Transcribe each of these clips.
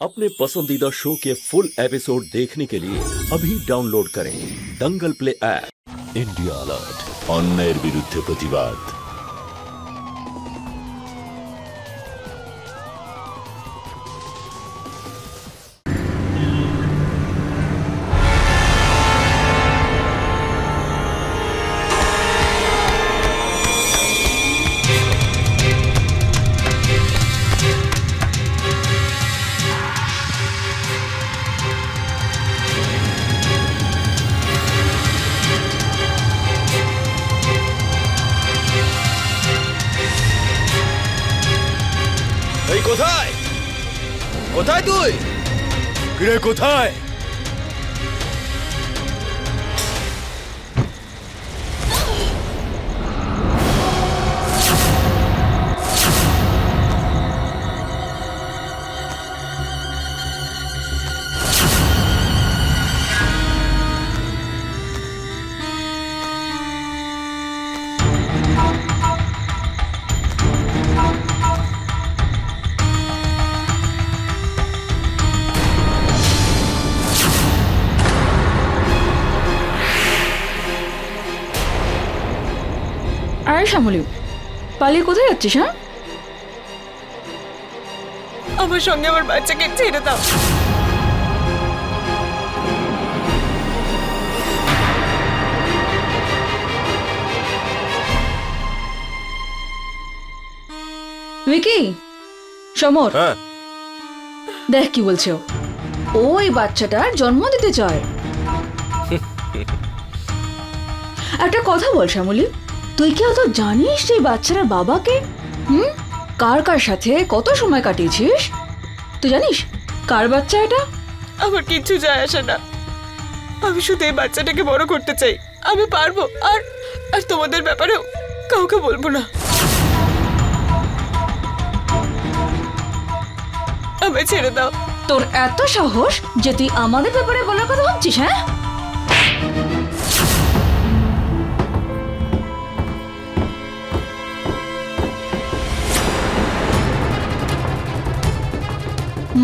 अपने पसंदीदा शो के फुल एपिसोड देखने के लिए अभी डाउनलोड करें Dangal play app. India alert, अन्यायेर बिरुद्धे प्रतिबाद। কোথায় কোথায় তুই কিরে কোথায় আরে শ্যামলী, পালিয়ে কোথায় যাচ্ছিস? হ্যাঁ, আমার সঙ্গে আমার বাচ্চাকে ছেড়ে দাও। ভিকি, সমর, হ্যাঁ দেখ কি বলছে ও। ওই বাচ্চাটার জন্ম দিতে চায়। একটা কথা বল শ্যামলী, তুই কি অত জানিস সেই বাচ্চাটার বাবাকে? কার কার সাথে কত সময় কাটিয়েছিস? তুই জানিস কার বাচ্চা এটা? আমার কিচ্ছু যায় আসে না, আমি শুধু এই বাচ্চাটাকে বড় করতে চাই। আমি পারবো, আর আর তোমাদের ব্যাপারেও কাউকে বলবো না। আমায় ছেড়ে দাও। তোর এত সাহস যে তুই আমাদের ব্যাপারে বলার কথা ভাবছিস? হ্যাঁ,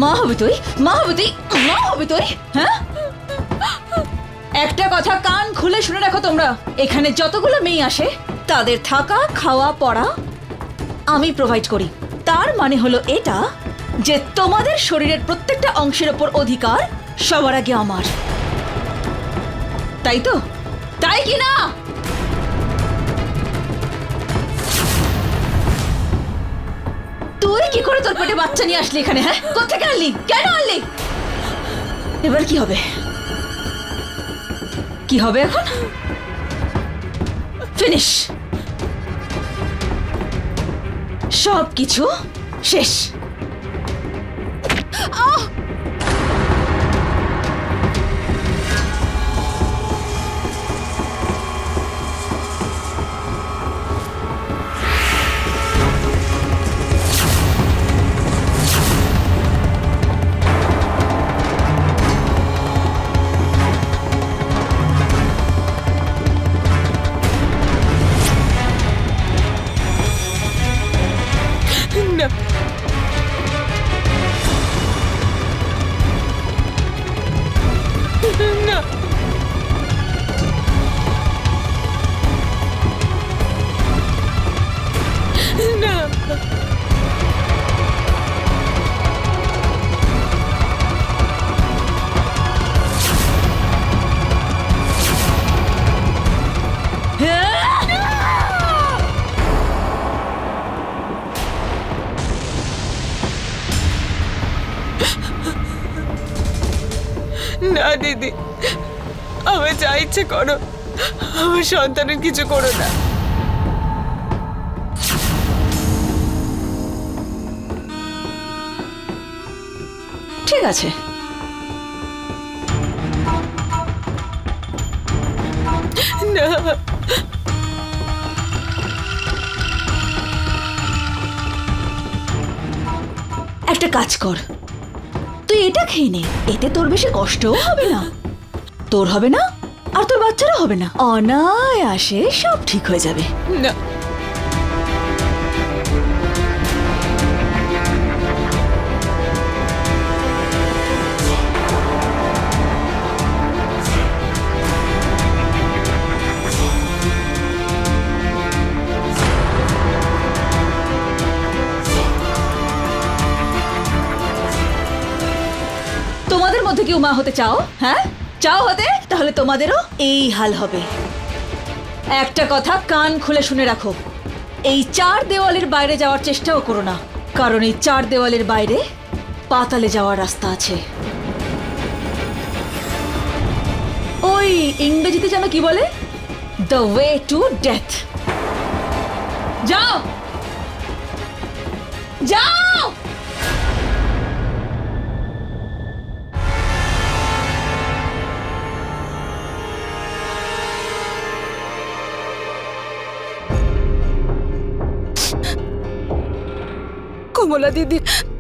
মা হবি তুই, মা হবি তুই, মা হবি তুই। হ্যাঁ, একটা কথা কান খুলে শুনে রাখো তোমরা, এখানে যতগুলো মেয়ে আসে তাদের থাকা খাওয়া পড়া আমি প্রোভাইড করি। তার মানে হলো এটা যে তোমাদের শরীরের প্রত্যেকটা অংশের ওপর অধিকার সবার আগে আমার। তাই তো, তাই কি না? তুই কি করে তোর পেটে বাচ্চা নিয়ে আসলি এখানে? হ্যাঁ, কোথেকে আনলি, কেন আনলি? এবার কি হবে? কি হবে এখন? ফিনিশ, সব কিছু শেষ। না দিদি, আমার যা ইচ্ছে করো, আমার সন্তানের কিছু করো না। ঠিক আছে, না একটা কাজ কর, তুই এটা খেয়ে নে, এতে তোর বেশি কষ্টও হবে না, তোর হবে না আর তোর বাচ্চারা হবে না, অনায়াসে সব ঠিক হয়ে যাবে। না, মধ্যে কেউ মা হতে চাও? হ্যাঁ, চাও হতে? তাহলে তোমাদেরও এই হাল হবে। একটা কথা কান খুলে শুনে রাখো, এই 4 দেওয়ালের বাইরে যাওয়ার চেষ্টাও করো না, কারণ এই 4 দেওয়ালের বাইরে পাতালে যাওয়ার রাস্তা আছে। ওই ইংরেজিতে যেন কি বলে, দ্য ওয়ে টু ডেথ। যাও যাও।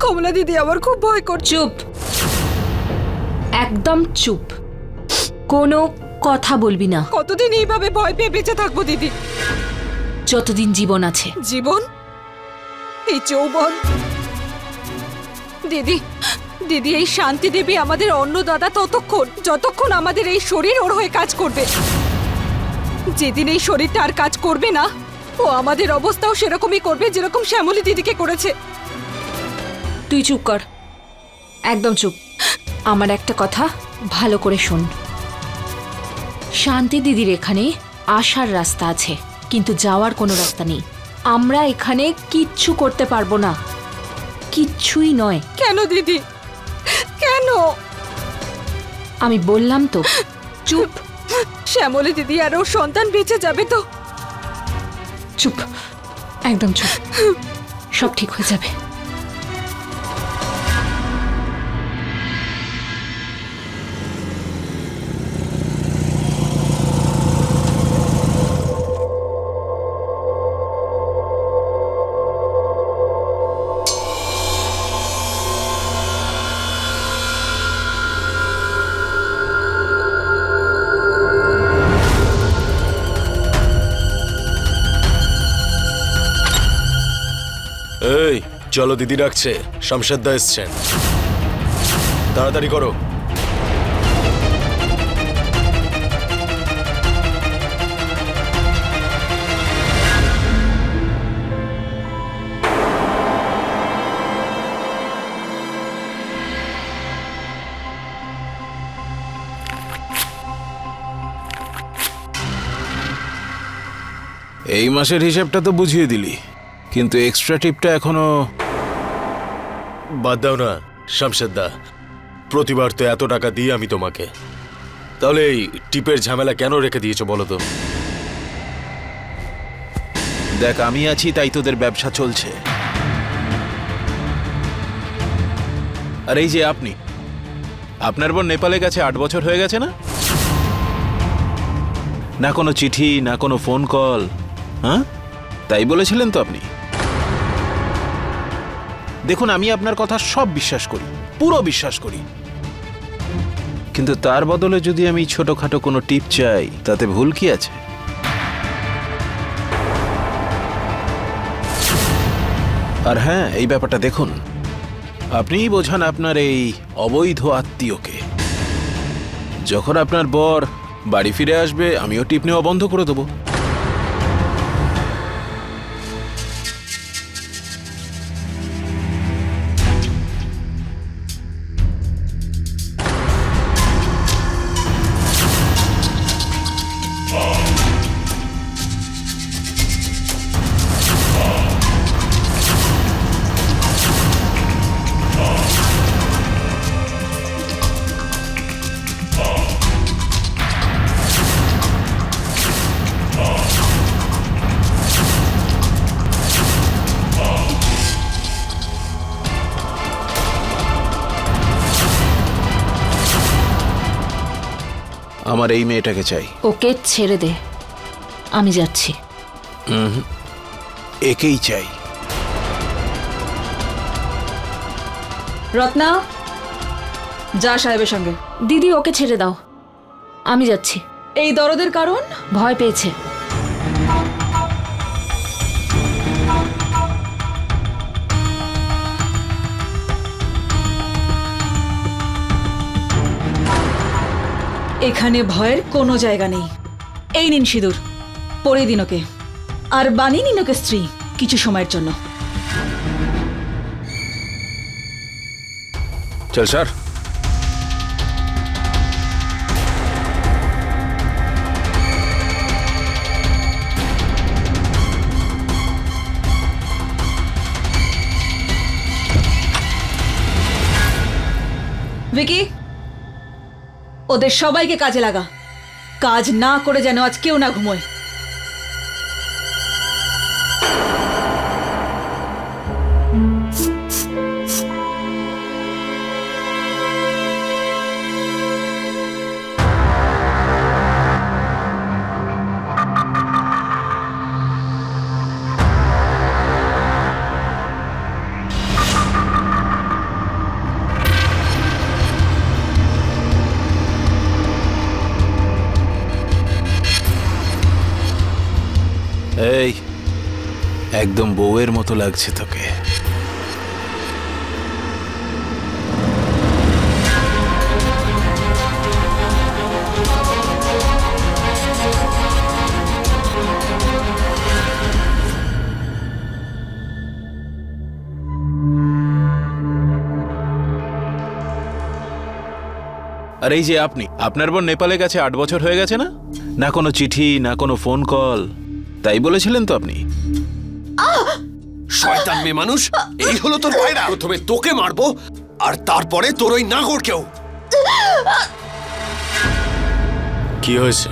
কমলা দিদি আমার খুব ভয় করছে। চুপ, একদম চুপ, কোনো কথা বলবি না। কতদিন এইভাবে ভয় পেয়ে বেঁচে থাকবো দিদি? যতদিন জীবন আছে। জীবন? এই যৌবন? দিদি দিদি, এই শান্তি দেবী আমাদের অন্নদাতা ততক্ষণ যতক্ষণ আমাদের এই শরীর ওর হয়ে কাজ করবে। যেদিন এই শরীরটা আর কাজ করবে না, ও আমাদের অবস্থাও সেরকমই করবে যেরকম শ্যামলী দিদিকে করেছে। তুই চুপ কর, একদম চুপ। আমার একটা কথা ভালো করে শোন। শান্তি দিদির এখানে আসার রাস্তা আছে, কিন্তু যাওয়ার কোনো রাস্তা নেই। আমরা এখানে কিচ্ছু করতে পারবো না, কিচ্ছুই নয়। কেন দিদি, কেন? আমি বললাম তো চুপ। শ্যামলী দিদি আর ওর সন্তান বেঁচে যাবে তো? চুপ, একদম চুপ, সব ঠিক হয়ে যাবে। এই চলো, দিদি ডাকছে, শামশেদদা এসছেন, তাড়াতাড়ি করো। এই মাসের হিসাবটা তো বুঝিয়ে দিলি, কিন্তু এক্সট্রা টিপটা এখনো বাদ দাও না শামশেদদা, প্রতিবার তো এত টাকা দিই আমি তোমাকে, তাহলে এই টিপের ঝামেলা কেন রেখে দিয়েছো বলো তো? দেখ, আমি আছি তাই তোদের ব্যবসা চলছে। আর এই যে আপনি, আপনার বোন নেপালে গেছে, 8 বছর হয়ে গেছে না? না কোনো চিঠি, না কোনো ফোন কল। হ্যাঁ, তাই বলেছিলেন তো আপনি? দেখুন, আমি আপনার কথা সব বিশ্বাস করি, পুরো বিশ্বাস করি, কিন্তু তার বদলে যদি আমি ছোটখাটো কোনো টিপ চাই, তাতে ভুল কি আছে? আর হ্যাঁ, এই ব্যাপারটা দেখুন, আপনিই বোঝান আপনার এই অবৈধ আত্মীয়কে। যখন আপনার বর বাড়ি ফিরে আসবে, আমিও টিপ নেওয়া বন্ধ করে দেবো। আমার এই মেয়েটাকে চাই। ওকে ছেড়ে দে, আমি যাচ্ছি। একেই চাই। রত্না, যা সাহেবের সঙ্গে। দিদি, ওকে ছেড়ে দাও, আমি যাচ্ছি। এই দরদের কারণ? ভয় পেয়েছে। এখানে ভয়ের কোনো জায়গা নেই। এই নিন সিঁদুর, পরে দিন ওকে, আর বানিয়ে নিন ওকে স্ত্রী কিছু সময়ের জন্য। চল স্যার। ভিকি, ওদের সবাইকে কাজে লাগা। কাজ না করে যেন আজ কেউ না ঘুমোয়। এই একদম বউয়ের মতো লাগছে তোকে। আর এই যে আপনি, আপনার বোন নেপালে গেছে 8 বছর হয়ে গেছে না? না কোনো চিঠি, না কোনো ফোন কল। তাই বলেছিলেন তো আপনি? শয়তান মেয়ে মানুষ, এই হলো তোর পায়রা। প্রথমে তোকে মারবো আর তারপরে তোর ওই নাগরকেও। কি হয়েছে?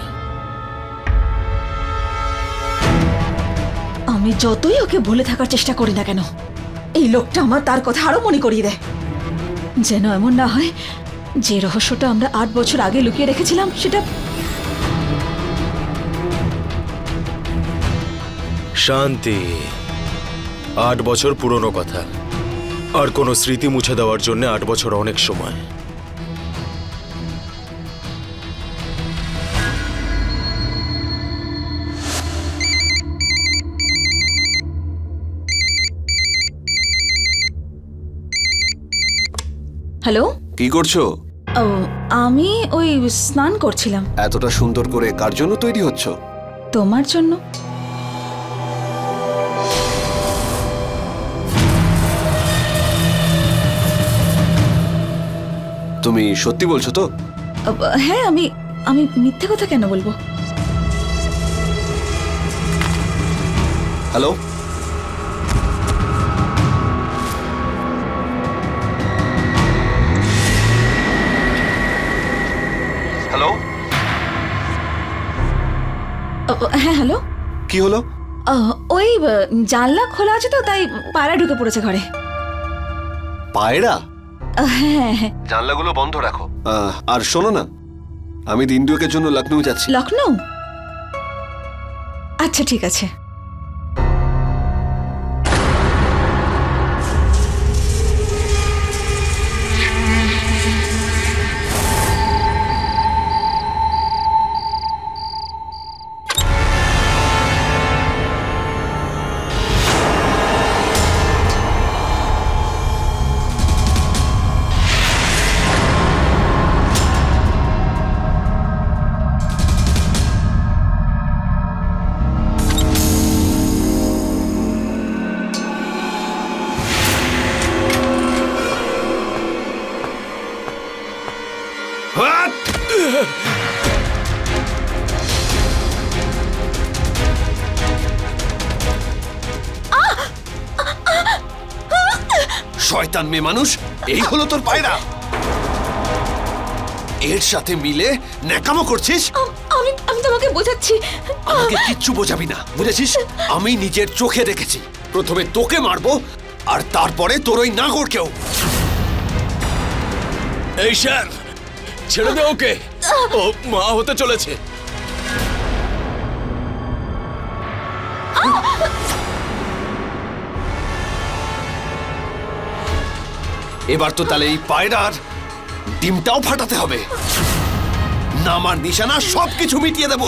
আমি যতই ওকে বলে থাকার চেষ্টা করি না কেন, এই লোকটা আমার তার কথা আরো মনে করিয়ে দেয়। যেন এমন না হয় যে রহস্যটা আমরা 8 বছর আগে লুকিয়ে রেখেছিলাম সেটা। শান্তি, 8 বছর পুরনো কথা, আর কোনো স্মৃতি মুছে দেওয়ার জন্য 8 বছর অনেক সময়। হ্যালো, কি করছো? আমি ওই স্নান করছিলাম। এতটা সুন্দর করে কার জন্য তৈরি হচ্ছ? তোমার জন্য। তুমি সত্যি বলছো তো? হ্যাঁ, আমি মিথ্যে কথা কেন বলবো? হ্যালো, হ্যালো, হ্যাঁ হ্যালো। কি হলো? ওই জানলা খোলা আছে তো, তাই পায়রা ঢুকে পড়েছে ঘরে। পায়রা? হ্যাঁ হ্যাঁ। জানলাগুলো বন্ধ রাখো। আর শোনো না, আমি দিন দুয়েকের জন্য লখনৌ যাচ্ছি। লখনৌ? আচ্ছা ঠিক আছে। শয়তান মেয়ে মানুষ, এই হলো তোর পায়রা। এর সাথে মিলে ন্যাকামো করছিস। আমি তোমাকে বোঝাচ্ছি। আমাকে কিচ্ছু বোঝাবি না, বুঝেছিস? আমি নিজের চোখে দেখেছি। প্রথমে তোকে মারবো আর তারপরে তোর ওই নাগরকেও। এই স্যার, ছেড়ে দে ওকে, ও মা হতে চলেছে। এবার তো তাহলে এই পায়রার ডিমটাও ফাটাতে হবে। নামার নিশানা সবকিছু মিটিয়ে দেব।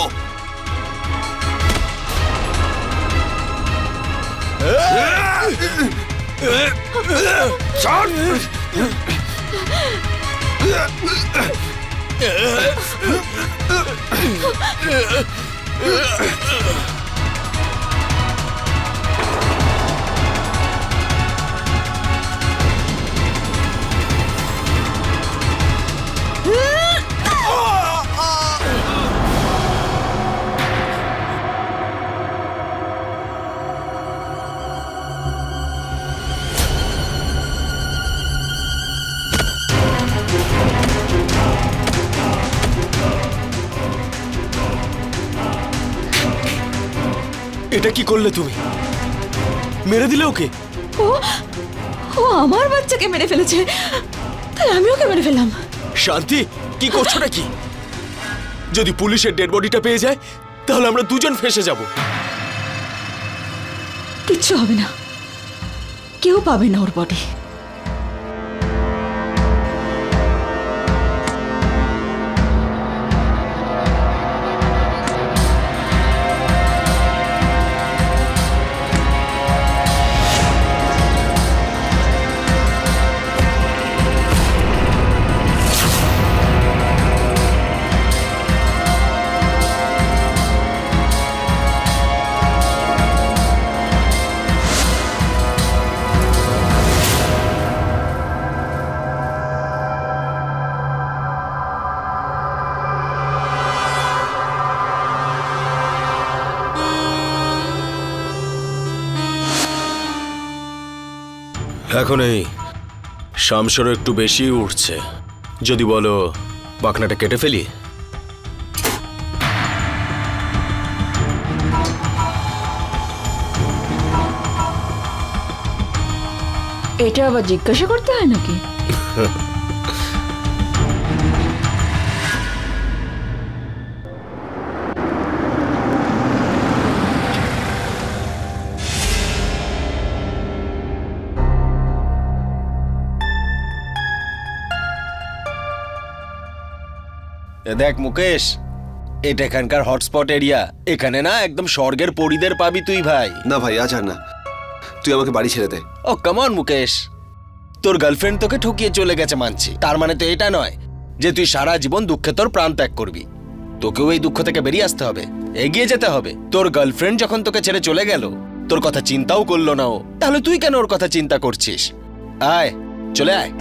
এটা কি করলে তুমি? মেরে দিলে ওকে? ও ও আমার বাচ্চাকে মেরে ফেলেছে, তাই আমি ওকে মেরে ফেললাম। শান্তি, কি করছো নাকি? যদি পুলিশের ডেড বডিটা পেয়ে যায় তাহলে আমরা দুজন ফেঁসে যাব। কিচ্ছু হবে না, কেউ পাবে না ওর বডি। এখন এই শামসরও একটু বেশি উঠছে। যদি বলো বাকনাটা কেটে ফেলি। এটা আবার জিজ্ঞাসা করতে হয় নাকি? দেখ মুকেশ, এটা এখানকার হটস্পট এরিয়া। এখানে না একদম স্বর্গের পরীদের পাবি তুই ভাই। না ভাই, আজ আর না, তুই আমাকে বাড়ি ছেড়ে দে। ও কাম অন মুকেশ, তোর গার্লফ্রেন্ড তোকে ঠকিয়ে চলে গেছে মানছি, তার মানে তো এটা নয় যে তুই সারা জীবন দুঃখে তোর প্রাণ ত্যাগ করবি। তোকেও এই দুঃখ থেকে বেরিয়ে আসতে হবে, এগিয়ে যেতে হবে। তোর গার্লফ্রেন্ড যখন তোকে ছেড়ে চলে গেল, তোর কথা চিন্তাও করলো না ও, তাহলে তুই কেন ওর কথা চিন্তা করছিস? আয়, চলে আয়।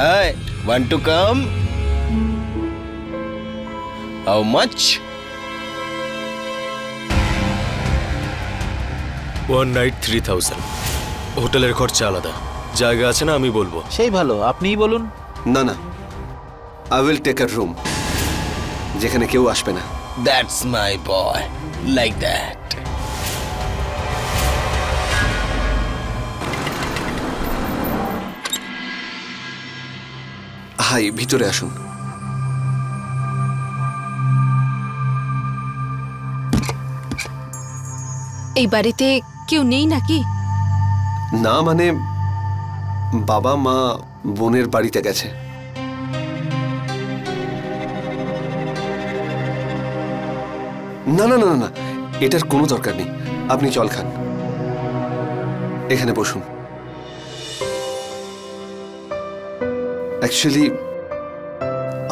Hi, want to come? How much? One night 3000। হোটেলের খরচা আলাদা। জায়গা আছে না, আমি বলবো। সেই ভালো, আপনিই বলুন। না না, I will take a room যেখানে কেউ আসবে না। That's my boy. Like that. Hi, ভিতরে আসুন। এই বাড়িতে কেউ নেই নাকি? না মানে, বাবা মা বোনের বাড়িতে গেছে। না না না না, এটার কোনো দরকার নেই, আপনি জল খান, এখানে বসুন। অ্যাকচুয়ালি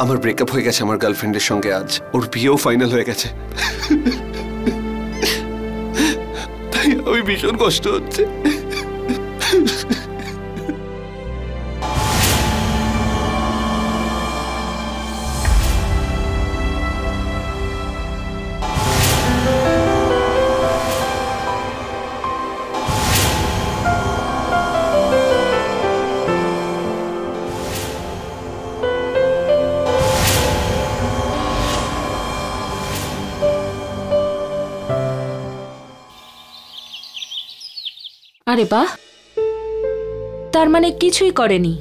আমার ব্রেকআপ হয়ে গেছে আমার গার্লফ্রেন্ডের সঙ্গে আজ। ওর বিয়েও ফাইনাল হয়ে গেছে, তাই আমি ভীষণ কষ্ট হচ্ছে। আরে বাহ, তার মানে কিছুই করেনি।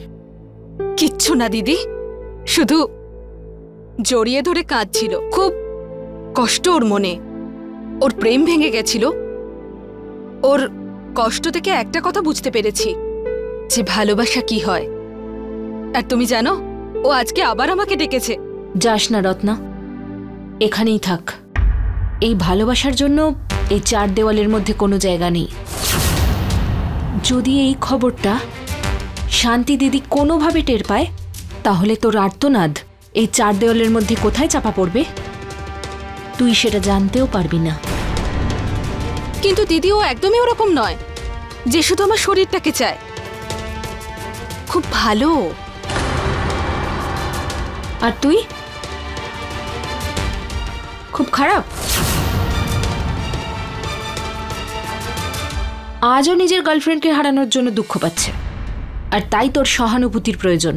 কিচ্ছু না দিদি, শুধু জড়িয়ে ধরে কাঁদছিল। খুব কষ্ট ওর মনে, ওর প্রেম ভেঙে গেছিল। ওর কষ্ট থেকে একটা কথা বুঝতে পেরেছি, যে ভালোবাসা কি হয়। আর তুমি জানো, ও আজকে আবার আমাকে ডেকেছে। যাস না রত্না, এখানেই থাক। এই ভালোবাসার জন্য এই চার দেওয়ালের মধ্যে কোনো জায়গা নেই। যদি এই খবরটা শান্তি দিদি কোনোভাবে টের পায়, তাহলে তোর আর্তনাদ এই চার দেওয়ালের মধ্যে কোথায় চাপা পড়বে তুই সেটা জানতেও পারবি না। কিন্তু দিদি, ও একদমই ওরকম নয় যে শুধু আমার শরীরটাকে চায়। খুব ভালো। আর তুই খুব খারাপ? আজও নিজের গার্লফ্রেন্ডকে হারানোর জন্য দুঃখ পাচ্ছে, আর তাই তোর সহানুভূতির প্রয়োজন।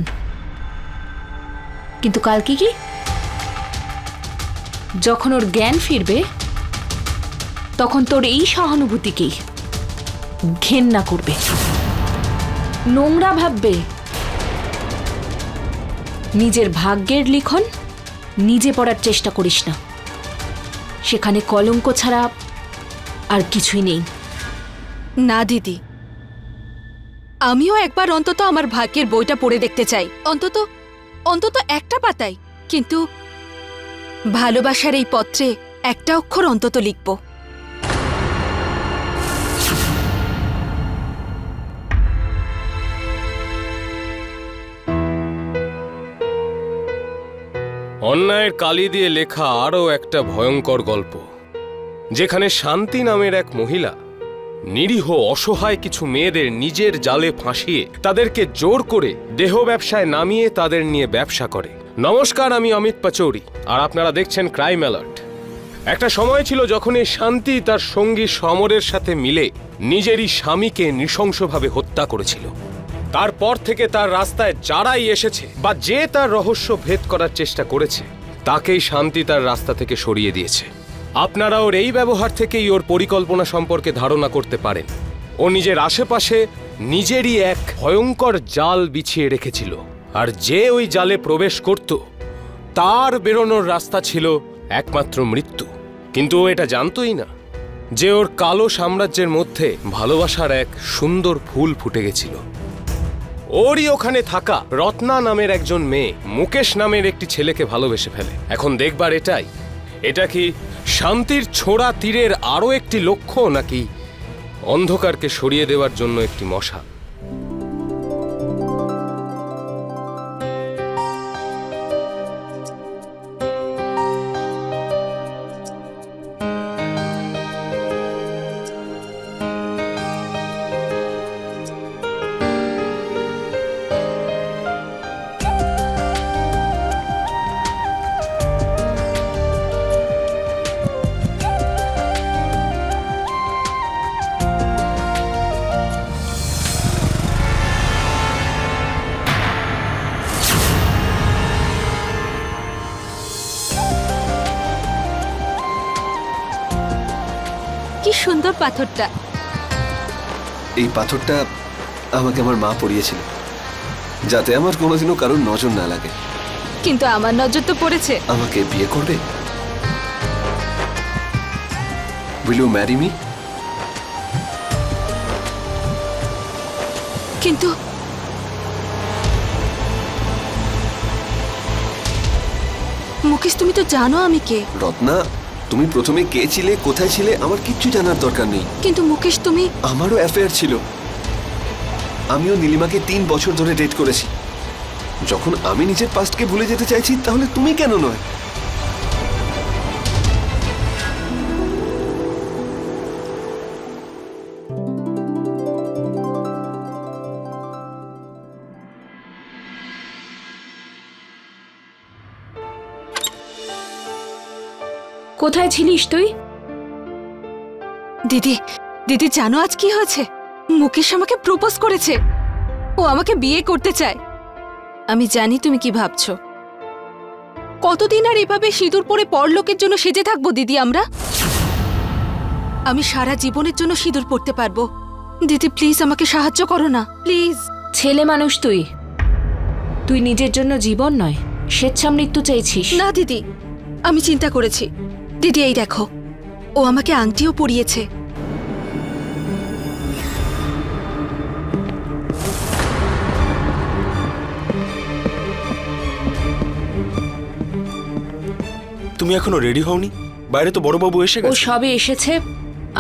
কিন্তু কালকে কি, যখন ওর জ্ঞান ফিরবে তখন তোর এই সহানুভূতিকেই ঘেন্না করবে, নোংরা ভাববে। নিজের ভাগ্যের লিখন নিজে পড়ার চেষ্টা করিস না, সেখানে কলঙ্ক ছাড়া আর কিছুই নেই। না দিদি, আমিও একবার অন্তত আমার ভাগ্যের বইটা পড়ে দেখতে চাই, অন্তত একটা পাতায়। কিন্তু ভালোবাসার এই পত্রে একটা অক্ষর অন্তত লিখব। অন্যায়ের কালি দিয়ে লেখা আরও একটা ভয়ঙ্কর গল্প, যেখানে শান্তি নামের এক মহিলা নিরীহ অসহায় কিছু মেয়েদের নিজের জালে ফাঁসিয়ে তাদেরকে জোর করে দেহ ব্যবসায় নামিয়ে তাদের নিয়ে ব্যবসা করে। নমস্কার, আমি অমিত পাচৌরি, আর আপনারা দেখছেন ক্রাইম অ্যালার্ট। একটা সময় ছিল যখন এই শান্তি তার সঙ্গী সমরের সাথে মিলে নিজেরই স্বামীকে নৃশংসভাবে হত্যা করেছিল। তারপর থেকে তার রাস্তায় যারাই এসেছে বা যে তার রহস্য ভেদ করার চেষ্টা করেছে, তাকেই শান্তি তার রাস্তা থেকে সরিয়ে দিয়েছে। আপনারা ওর এই ব্যবহার থেকেই ওর পরিকল্পনা সম্পর্কে ধারণা করতে পারেন। ও নিজের আশেপাশে নিজেরই এক ভয়ঙ্কর জাল বিছিয়ে রেখেছিল, আর যে ওই জালে প্রবেশ করত তার বেরোনোর রাস্তা ছিল একমাত্র মৃত্যু। কিন্তু ও এটা জানতই না যে ওর কালো সাম্রাজ্যের মধ্যে ভালোবাসার এক সুন্দর ফুল ফুটে গেছিল। ওরই ওখানে থাকা রত্না নামের একজন মেয়ে মুকেশ নামের একটি ছেলেকে ভালোবেসে ফেলে। এখন দেখবার এটা কি শান্তির ছোড়া তীরের আরও একটি লক্ষ্য, নাকি অন্ধকারকে সরিয়ে দেওয়ার জন্য একটি মশাল? কি সুন্দর পাথরটা। এই পাথরটা আমাকে আমার মা পরিয়েছিল, যাতে আমার কোনোদিনও কারোর নজর না লাগে। কিন্তু আমার নজর তো পড়েছে। আমাকে বিয়ে করবে? Will you marry me? কিন্তু মুকেশ, তুমি তো জানো আমি কে। রত্না, তুমি প্রথমে কে ছিলে, কোথায় ছিলে, আমার কিচ্ছু জানার দরকার নেই। কিন্তু মুকেশ, তুমি। আমারও অ্যাফেয়ার ছিল। আমিও নীলিমাকে 3 বছর ধরে ডেট করেছি। যখন আমি নিজের পাস্টকে ভুলে যেতে চাইছি, তাহলে তুমি কেন নয়? কোথায় ছিলিস তুই? দিদি জানো আজ কি হয়েছে? মুকেশ আমাকে প্রপোজ করেছে। ও আমাকে বিয়ে করতে চায়। আমি জানি তুমি কি ভাবছো। কতদিন আর এভাবে সিঁদুর পরে পরলোকের জন্য সেজে থাকবো দিদি আমরা? আমি সারা জীবনের জন্য সিঁদুর পরতে পারবো। দিদি প্লিজ আমাকে সাহায্য করো না, প্লিজ। ছেলে মানুষ তুই নিজের জন্য জীবন নয়, স্বেচ্ছা মৃত্যু চাইছিস? না দিদি, আমি চিন্তা করেছি। দিদি এই দেখো, ও আমাকে আংটিও পরিয়েছে। তুমি এখনো রেডি হওনি? বাইরে তো বড়বাবু এসে গেছে। ও সবে এসেছে,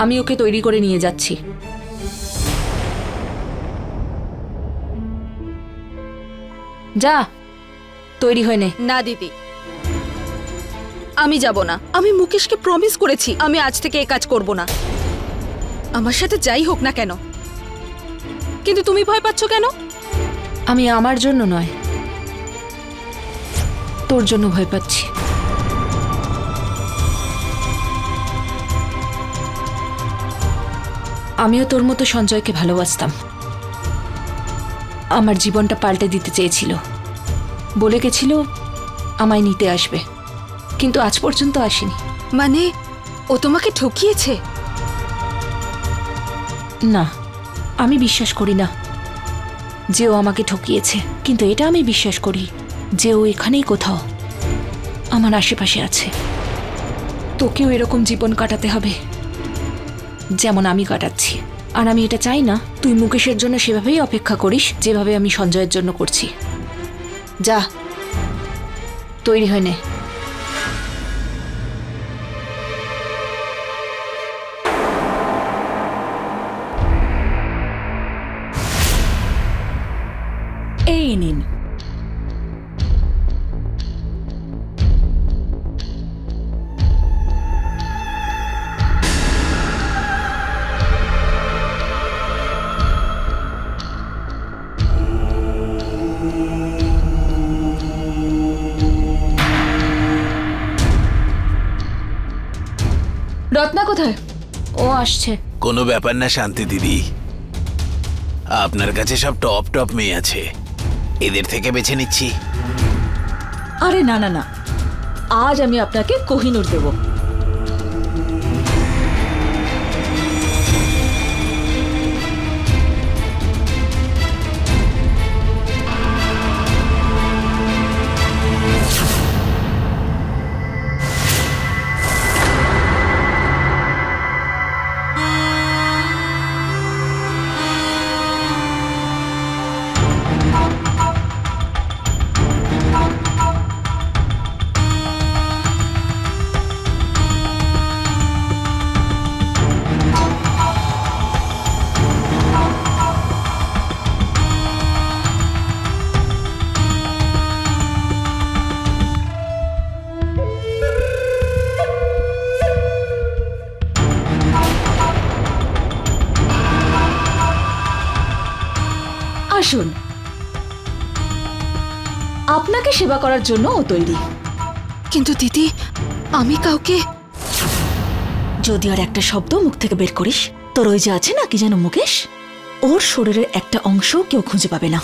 আমি ওকে তৈরি করে নিয়ে যাচ্ছি। যা, তৈরি হয়ে নে। না দিদি, আমি যাব না। আমি মুকেশকে প্রমিস করেছি আমি আজ থেকে এই কাজ করব না, আমার সাথে যাই হোক না কেন। কিন্তু তুমি ভয় পাচ্ছ কেন? আমি আমার জন্য নয়, তোর জন্য ভয় পাচ্ছি। আমিও তোর মতো সঞ্জয়কে ভালোবাসতাম। আমার জীবনটা পাল্টে দিতে চেয়েছিল, বলে গেছিল আমায় নিতে আসবে, কিন্তু আজ পর্যন্ত আসেনি। মানে ও তোমাকে ঠকিয়েছে? না, আমি বিশ্বাস করি না যে ও আমাকে ঠকিয়েছে, কিন্তু এটা আমি বিশ্বাস করি যে ও এখানেই কোথাও আমার আশেপাশে আছে। তোকেও এরকম জীবন কাটাতে হবে যেমন আমি কাটাচ্ছি, আর আমি এটা চাই না তুই মুকেশের জন্য সেভাবেই অপেক্ষা করিস যেভাবে আমি সঞ্জয়ের জন্য করছি। যা, তৈরি হয়ে নে। এই নিন। রত্না কোথায়? ও আসছে। কোনো ব্যাপার না শান্তি দিদি, আপনার কাছে সব টপ টপ মেয়ে আছে, এদের থেকে বেছে নিচ্ছি। আরে না না না, আজ আমি আপনাকে কোহিনূর দেব। আসুন, আপনাকে সেবা করার জন্য ও তৈরি। কিন্তু দিদি, আমি কাউকে যদি আর একটা শব্দ মুখ থেকে বের করিস, তোর ওই যে আছে না কি যেন মুকেশ, ওর শরীরের একটা অংশ কেউ খুঁজে পাবে না।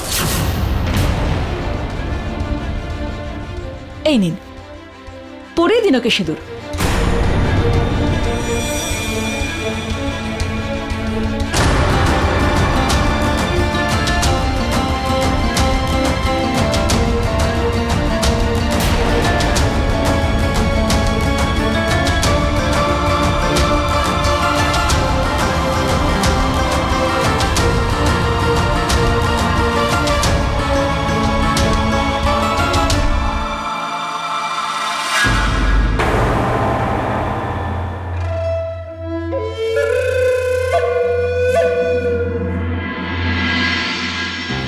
এই নিন, পরে দিন ওকে সিঁদুর।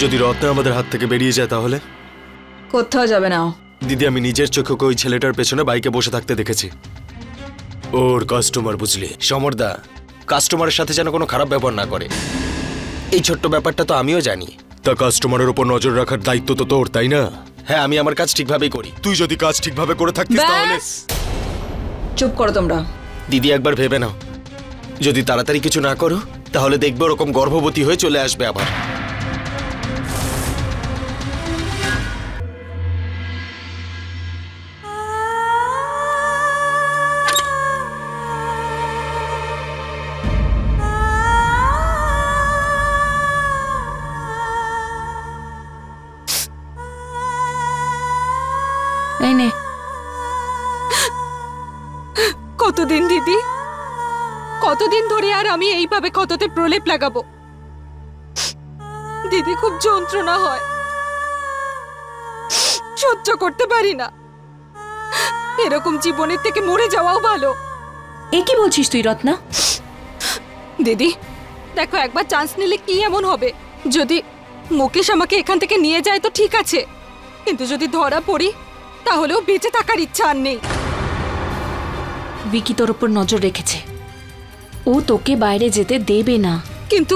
যদি রত্না আমাদের হাত থেকে বেরিয়ে যায় তাহলে? কোথাও যাবে না। দিদি, আমি নিজের চোখে ওই ছেলেটার পেছনে বাইকে বসে থাকতে দেখেছি। ওর কাস্টমার, বুঝলি? সমরদা, কাস্টমারের সাথে যেন কোনো খারাপ ব্যবহার না করে, এই ছোট্ট ব্যাপারটা তো আমিও জানি। তা কাস্টমারের উপর নজর রাখার দায়িত্ব তো তোর, তাই না? হ্যাঁ, আমি আমার কাজ ঠিকভাবেই করি। তুই যদি কাজ ঠিকভাবে করে থাকতিস তাহলে। চুপ করো তোমরা। দিদি, একবার ভেবে নাও, যদি তাড়াতাড়ি কিছু না করো তাহলে দেখবে ওরকম গর্ভবতী হয়ে চলে আসবে আবার। এই নে। কতদিন দিদি, কতদিন ধরে আর আমি এইভাবে ক্ষততে প্রলেপ লাগাবো? দিদি, খুব যন্ত্রণা হয়, সহ্য করতে পারি না। এরকম জীবনের থেকে মরে যাওয়াও ভালো। এ কি বলছিস তুই রত্না? দিদি দেখো, একবার চান্স নিলে কি এমন হবে? যদি মুকেশ আমাকে এখান থেকে নিয়ে যায় তো ঠিক আছে, কিন্তু যদি ধরা পড়ি তাহলেও বেঁচে থাকার ইচ্ছা আর নেই। ভিকি তোর উপর নজর রেখেছে, ও তোকে বাইরে যেতে দেবে না। কিন্তু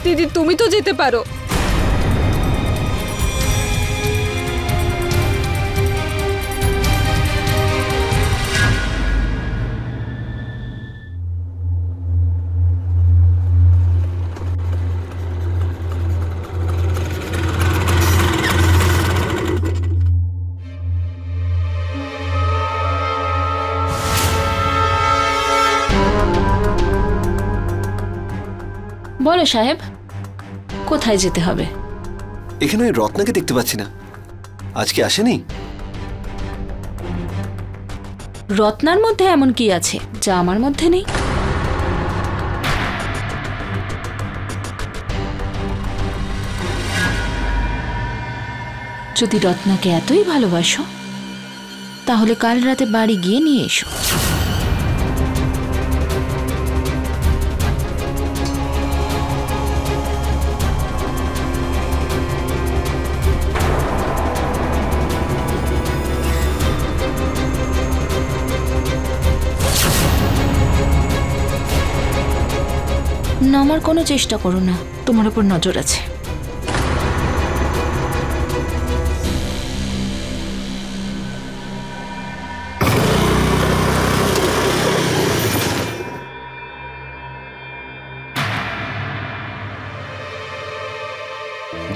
দিদি, তুমি তো যেতে পারো। বলো সাহেব, কোথায় যেতে হবে? এখানে ওই রত্নাকে দেখতে পাচ্ছি না, আজকে আসেনি? রত্নার মধ্যে এমন কি আছে যা আমার মধ্যে নেই? যদি রত্নাকে এতই ভালোবাসো তাহলে কাল রাতে বাড়ি গিয়ে নিয়ে এসো। নামার কোনো চেষ্টা করো না, তোমার উপর নজর আছে।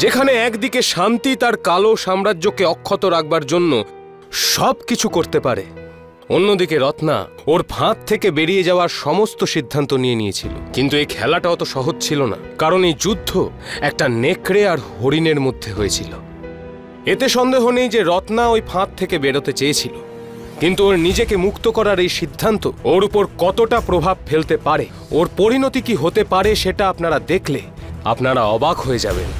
যেখানে একদিকে শান্তি তার কালো সাম্রাজ্যকে অক্ষত রাখবার জন্য সব কিছু করতে পারে, অন্যদিকে রত্না ওর ফাঁদ থেকে বেরিয়ে যাওয়ার সমস্ত সিদ্ধান্ত নিয়ে নিয়েছিল। কিন্তু এই খেলাটা অত সহজ ছিল না, কারণ এই যুদ্ধ একটা নেকড়ে আর হরিণের মধ্যে হয়েছিল। এতে সন্দেহ নেই যে রত্না ওই ফাঁদ থেকে বেরোতে চেয়েছিল, কিন্তু ওর নিজেকে মুক্ত করার এই সিদ্ধান্ত ওর উপর কতটা প্রভাব ফেলতে পারে, ওর পরিণতি কি হতে পারে, সেটা আপনারা দেখলে আপনারা অবাক হয়ে যাবেন।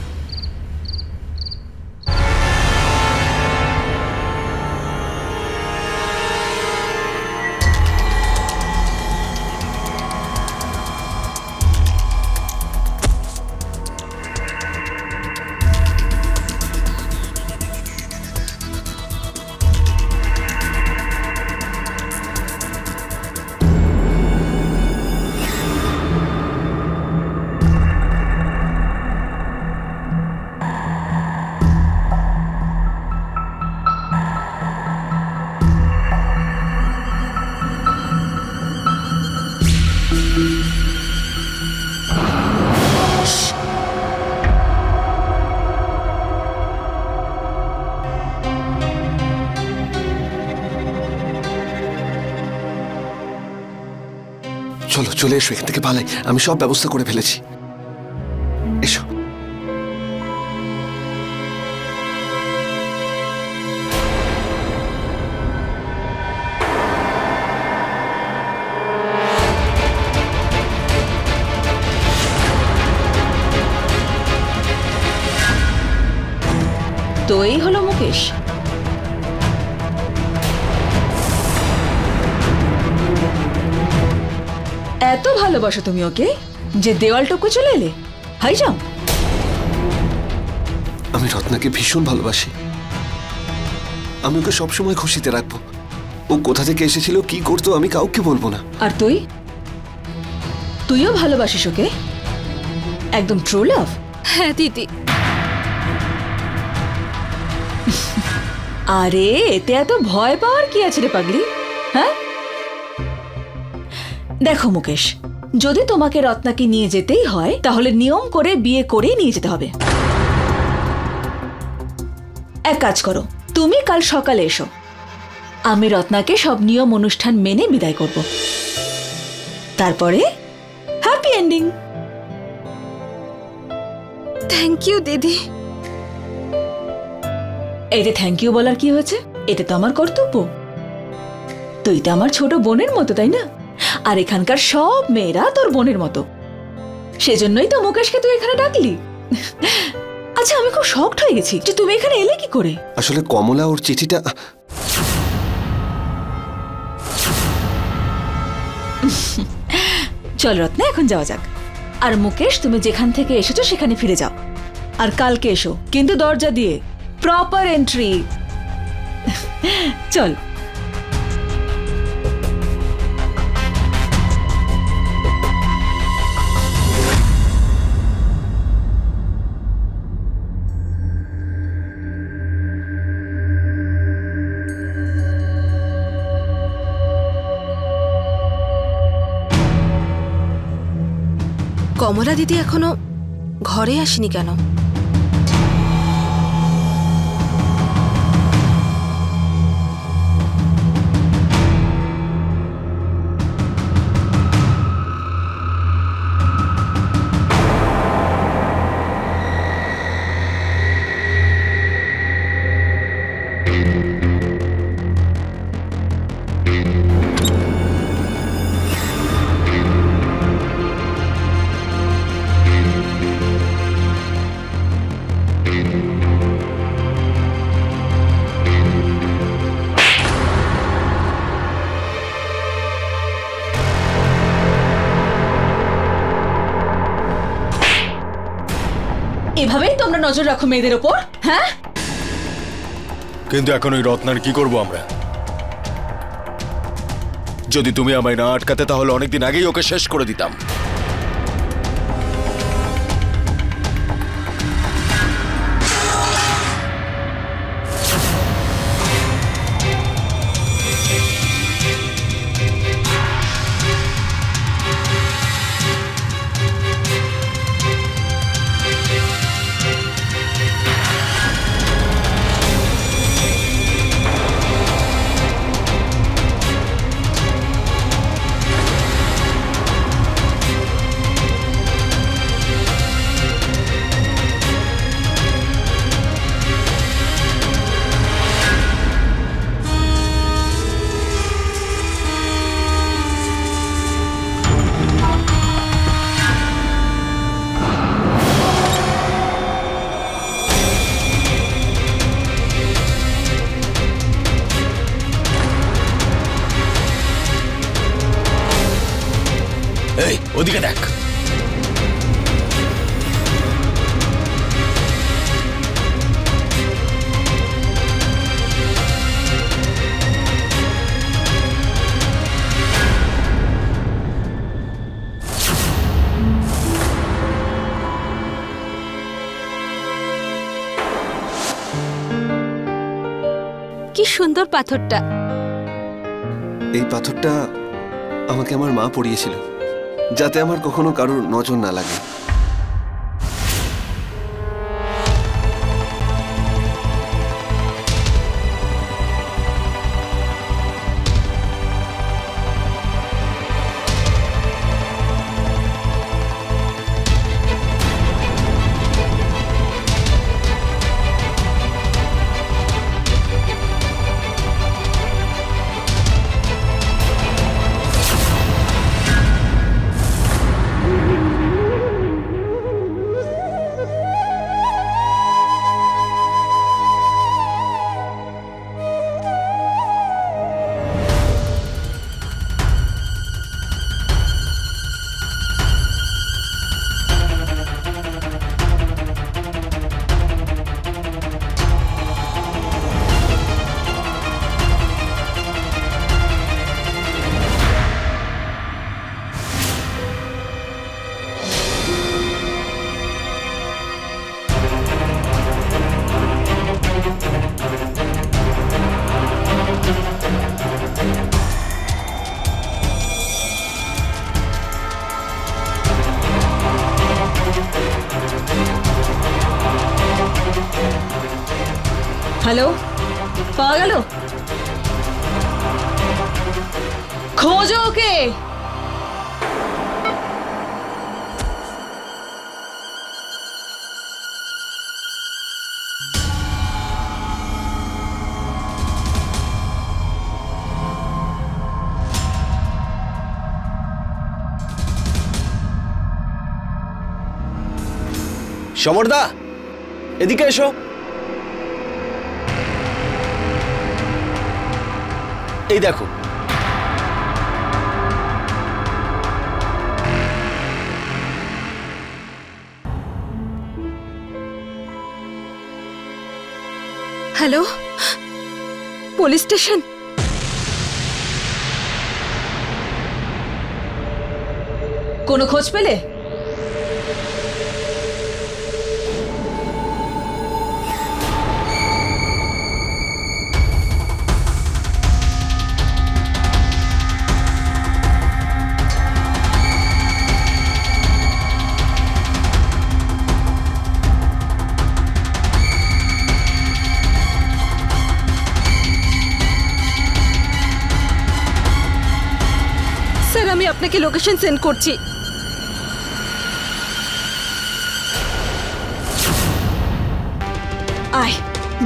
চলো চলে এসো, এখান থেকে পালাই, আমি সব ব্যবস্থা করে ফেলেছি। এসো। তো এই হলো মুকেশ। এত ভালোবাসো তুমি ওকে যে দেওয়াল টপকে চলে এলে? হাই যাও। আমি রত্নাকে ভীষণ ভালোবাসি, আমি ওকে সবসময় খুশিতে রাখবো। ও কোথা থেকে এসেছিল, কি করতো, আমি কাউকে বলবো না। আর তুইও ভালোবাসিস ওকে? একদম ট্রু লাভ? হ্যাঁ দিদি। আরে এতে এত ভয় পাওয়ার কি আছে রে পাগলি? হ্যাঁ দেখো মুকেশ, যদি তোমাকে রত্নাকে নিয়ে যেতেই হয় তাহলে নিয়ম করে বিয়ে করেই নিয়ে যেতে হবে। এক কাজ করো, তুমি কাল সকালে এসো, আমি রত্নাকে সব নিয়ম অনুষ্ঠান মেনে বিদায় করব, তারপরে হ্যাপি এন্ডিং। থ্যাংক ইউ দিদি। এতে থ্যাংক ইউ বলার কি হয়েছে? এটা তো আমার কর্তব্য। তুই তো আমার ছোট বোনের মতো, তাই না? আর এখানকার সব মেয়েরা তোর বোনের মতো, সেজন্যই তো মুকেশকে তুই এখানে ডাকলি। আচ্ছা আমি খুব শকড হয়ে গেছি যে তুমি এখানে এলে কি করে। আসলে কমলা ওর চিঠিটা। চল রত্না এখন যাওয়া যাক। আর মুকেশ তুমি যেখান থেকে এসেছো সেখানে ফিরে যাও, আর কালকে এসো, কিন্তু দরজা দিয়ে, প্রপার এন্ট্রি। চল। কমলা দিদি এখনো ঘরে আসেনি কেন? এভাবেই তোমরা নজর রাখো মেয়েদের ওপর? হ্যাঁ, কিন্তু এখন ওই রত্নার কি করব আমরা? যদি তুমি আমায় না আটকাতে তাহলে অনেকদিন আগেই ওকে শেষ করে দিতাম। এই ওদিকে দেখ। কি সুন্দর পাথরটা। এই পাথরটা আমাকে আমার মা পরিয়েছিল, যাতে আমার কখনো কারোর নজর না লাগে। হ্যালো, পাওয়া গেল? খোঁজো ওকে। সমরদা, এদিকে এসো। এই দেখো, হ্যালো, পুলিশ স্টেশন। কোনো খোঁজ পেলে? স্যার, আমি আপনাকে লোকেশন সেন্ড করছি। আয়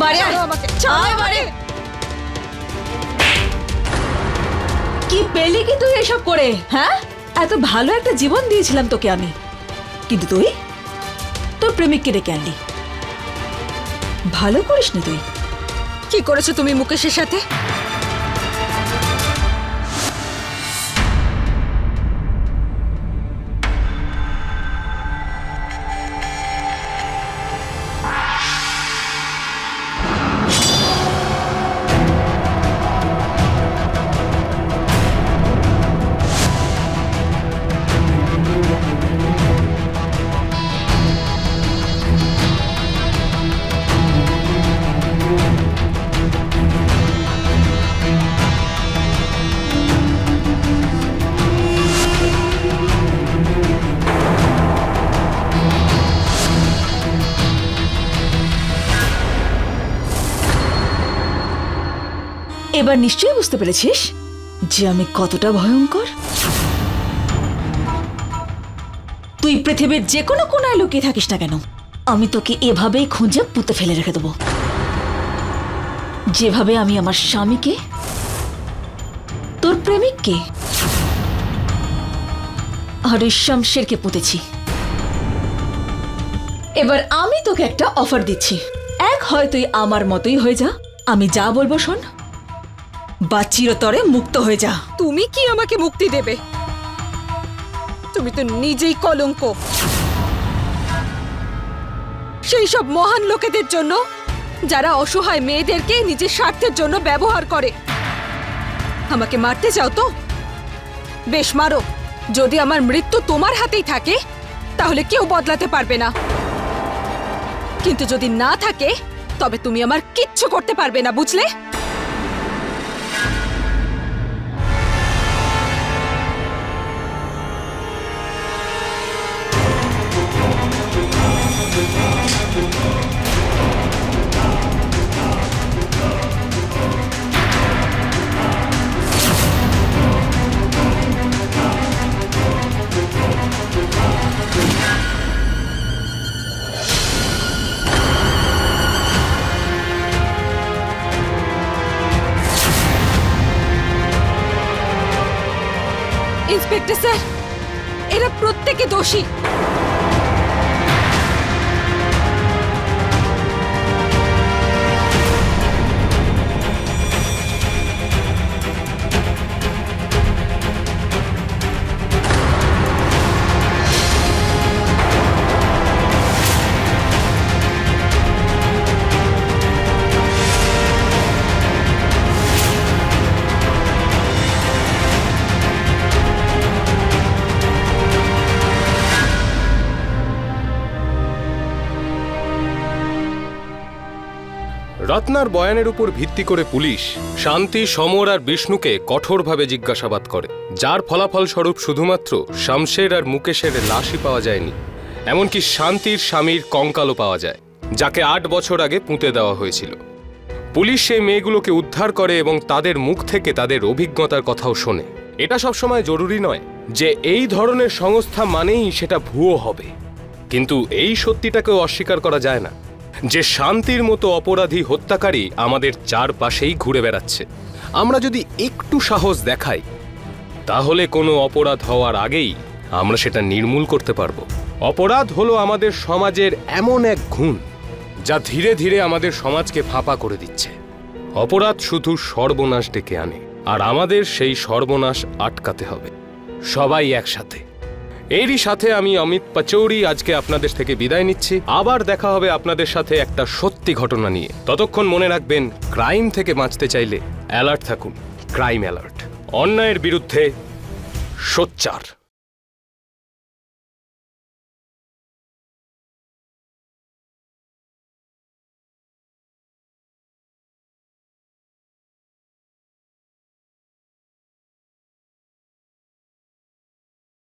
বাড়ি, আয় আমাকে, আয় বাড়ি। কি পেলি কি তুই এসব করে? হ্যাঁ, এত ভালো একটা জীবন দিয়েছিলাম তোকে আমি, কিন্তু তুই তোর প্রেমিককে ডেকে আনলি। ভালো করিসনি তুই। কি করেছো তুমি মুকেশের সাথে? এবার নিশ্চয়ই বুঝতে পেরেছিস যে আমি কতটা ভয়ঙ্কর। তুই পৃথিবীর যে কোনো কোনায় লুকিয়ে থাকিস না কেন, আমি তোকে এভাবেই খুঁজে পুঁতে ফেলে রেখে দেবো, যেভাবে আমি আমার স্বামীকে, তোর প্রেমিককে আর শামশেরকে পুঁতেছি। এবার আমি তোকে একটা অফার দিচ্ছি, এক হয় তুই আমার মতোই হয়ে যা, আমি যা বলবো শোন, বা চিরতরে মুক্ত হয়ে যা। তুমি কি আমাকে মুক্তি দেবে? তুমি তো নিজেই কলঙ্ক সেই সব মহান লোকেদের জন্য যারা অসহায় মেয়েদেরকে নিজের স্বার্থের জন্য ব্যবহার করে। আমাকে মারতে চাও তো বেশ মারো, যদি আমার মৃত্যু তোমার হাতেই থাকে তাহলে কেউ বদলাতে পারবে না, কিন্তু যদি না থাকে তবে তুমি আমার কিচ্ছু করতে পারবে না, বুঝলে? ইন্সপেক্টর স্যার, এরা প্রত্যেকে দোষী। রত্নার বয়ানের উপর ভিত্তি করে পুলিশ শান্তি, সমর আর বিষ্ণুকে কঠোরভাবে জিজ্ঞাসাবাদ করে, যার ফলাফল স্বরূপ শুধুমাত্র শামশের আর মুকেশের লাশই পাওয়া যায়নি, এমনকি শান্তির স্বামীর কঙ্কালও পাওয়া যায়, যাকে 8 বছর আগে পুঁতে দেওয়া হয়েছিল। পুলিশ সেই মেয়েগুলোকে উদ্ধার করে এবং তাদের মুখ থেকে তাদের অভিজ্ঞতার কথাও শোনে। এটা সবসময় জরুরি নয় যে এই ধরনের সংস্থা মানেই সেটা ভুয়ো হবে, কিন্তু এই সত্যিটাকেও অস্বীকার করা যায় না যে শান্তির মতো অপরাধী হত্যাকারী আমাদের চারপাশেই ঘুরে বেড়াচ্ছে। আমরা যদি একটু সাহস দেখাই তাহলে কোনো অপরাধ হওয়ার আগেই আমরা সেটা নির্মূল করতে পারবো। অপরাধ হলো আমাদের সমাজের এমন এক ঘুণ যা ধীরে ধীরে আমাদের সমাজকে ফাঁপা করে দিচ্ছে। অপরাধ শুধু সর্বনাশ ডেকে আনে, আর আমাদের সেই সর্বনাশ আটকাতে হবে সবাই একসাথে। এরই সাথে আমি অমিত পাচৌরি আজকে আপনাদের থেকে বিদায় নিচ্ছি। আবার দেখা হবে আপনাদের সাথে একটা সত্যি ঘটনা নিয়ে। ততক্ষণ মনে রাখবেন, ক্রাইম থেকে বাঁচতে চাইলে অ্যালার্ট থাকুন। ক্রাইম অ্যালার্ট, অন্যায়ের বিরুদ্ধে সোচ্চার।